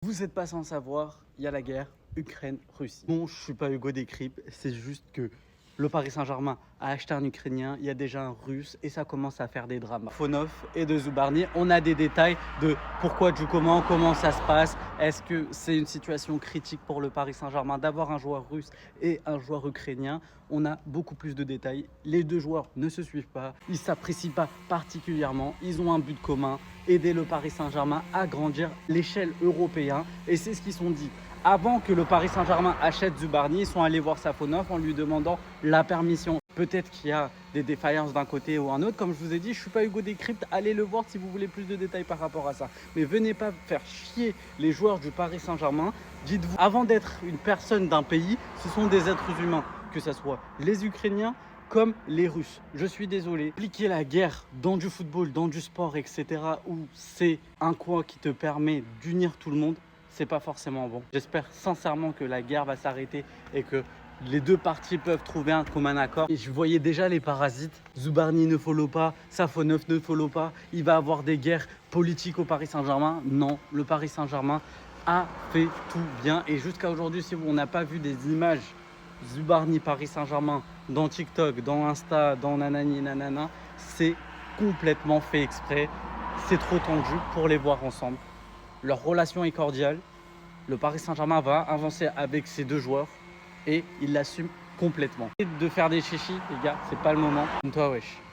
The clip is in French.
Vous n'êtes pas sans savoir, il y a la guerre Ukraine-Russie. Bon, je suis pas Hugo Décrypte, c'est juste que le Paris Saint-Germain a acheté un Ukrainien, il y a déjà un Russe et ça commence à faire des drames. Fonov et de Zubarny, on a des détails de pourquoi, du comment ça se passe. Est-ce que c'est une situation critique pour le Paris Saint-Germain d'avoir un joueur russe et un joueur ukrainien? On a beaucoup plus de détails. Les deux joueurs ne se suivent pas, ils ne s'apprécient pas particulièrement, ils ont un but commun, aider le Paris Saint-Germain à grandir l'échelle européenne et c'est ce qu'ils se sont dit. Avant que le Paris Saint-Germain achète Zubarny, ils sont allés voir Safonov en lui demandant la permission. Peut-être qu'il y a des défaillances d'un côté ou un autre. Comme je vous ai dit, je ne suis pas Hugo Décrypte. Allez le voir si vous voulez plus de détails par rapport à ça. Mais venez pas faire chier les joueurs du Paris Saint-Germain. Dites-vous, avant d'être une personne d'un pays, ce sont des êtres humains. Que ce soit les Ukrainiens comme les Russes. Je suis désolé. Appliquer la guerre dans du football, dans du sport, etc. où c'est un coin qui te permet d'unir tout le monde, c'est pas forcément bon. J'espère sincèrement que la guerre va s'arrêter et que les deux parties peuvent trouver un commun accord. Et je voyais déjà les parasites. Zubarny ne follow pas, Safonov ne follow pas. Il va avoir des guerres politiques au Paris Saint-Germain. Non, le Paris Saint-Germain a fait tout bien. Et jusqu'à aujourd'hui, si on n'a pas vu des images Zubarny Paris Saint-Germain dans TikTok, dans Insta, dans nanani nanana, c'est complètement fait exprès. C'est trop tendu pour les voir ensemble. Leur relation est cordiale. Le Paris Saint-Germain va avancer avec ces deux joueurs et il l'assume complètement. Et de faire des chichis, les gars, c'est pas le moment. Comme toi, wesh.